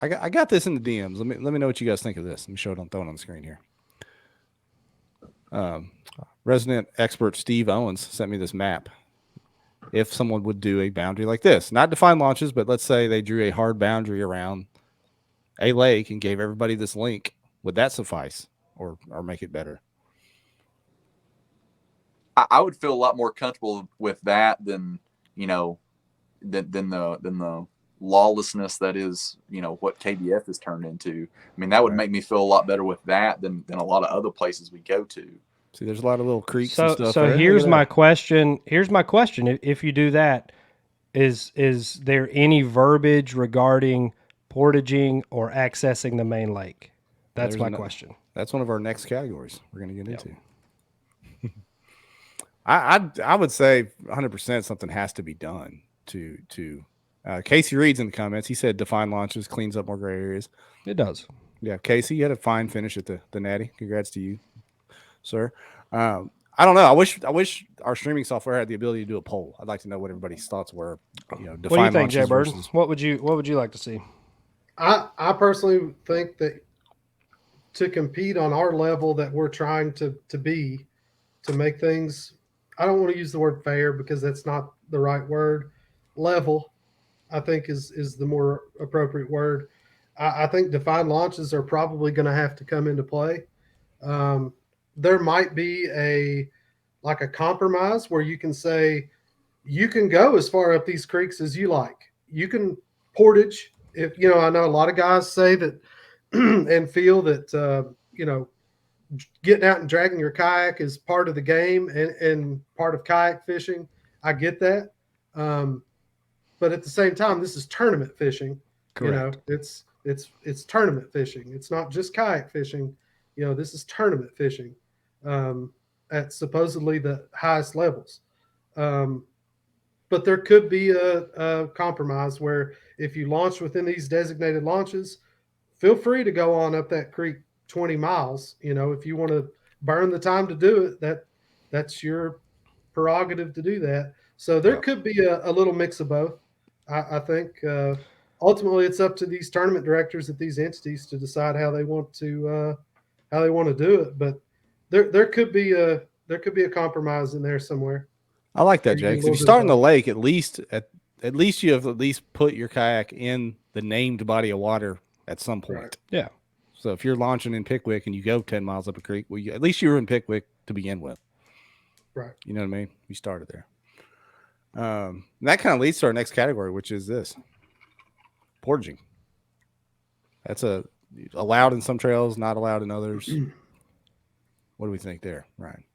I got this in the DMs. Let me know what you guys think of this. Let me show it on throwing on the screen here. Resident expert Steve Owens sent me this map. If someone would do a boundary like this, not define launches, but let's say they drew a hard boundary around a lake and gave everybody this link, would that suffice or make it better? I would feel a lot more comfortable with that than the lawlessness that is what KBF has turned into. I mean, that would make me feel a lot better with that than a lot of other places we go to. See, there's a lot of little creeks and stuff. So there. here's my question. If you do that, is there any verbiage regarding portaging or accessing the main lake? That's my question. That's one of our next categories we're going to get into. I would say 100% something has to be done to Casey Reed's in the comments. He said define launches, cleans up more gray areas. It does. Yeah, Casey, you had a fine finish at the Natty. Congrats to you, sir. I don't know. I wish our streaming software had the ability to do a poll. I'd like to know what everybody's thoughts were. What do you think, Jay Bird? What would you like to see? I personally think that to compete on our level that we're trying to be, to make things, I don't want to use the word fair because that's not the right word. Level, I think is the more appropriate word. I think defined launches are probably going to have to come into play. There might be a compromise where you can say you can go as far up these creeks as you like. You can portage. If I know a lot of guys say that and feel that getting out and dragging your kayak is part of the game and part of kayak fishing. I get that. But at the same time, this is tournament fishing. Correct. It's tournament fishing. It's not just kayak fishing. This is tournament fishing at supposedly the highest levels. But there could be a compromise where if you launch within these designated launches, feel free to go on up that creek 20 miles. If you want to burn the time to do it, that's your prerogative to do that. So there could be a little mix of both. I think ultimately it's up to these tournament directors at these entities to decide how they want to do it. But there could be a compromise in there somewhere. I like that, Jake. If you start in the lake, at least you have at least put your kayak in the named body of water at some point. Right. Yeah. So if you're launching in Pickwick and you go 10 miles up a creek, well, at least you were in Pickwick to begin with. Right. You know what I mean? You started there. That kind of leads to our next category, which is this: portaging. That's allowed in some trails, not allowed in others. What do we think there, Ryan?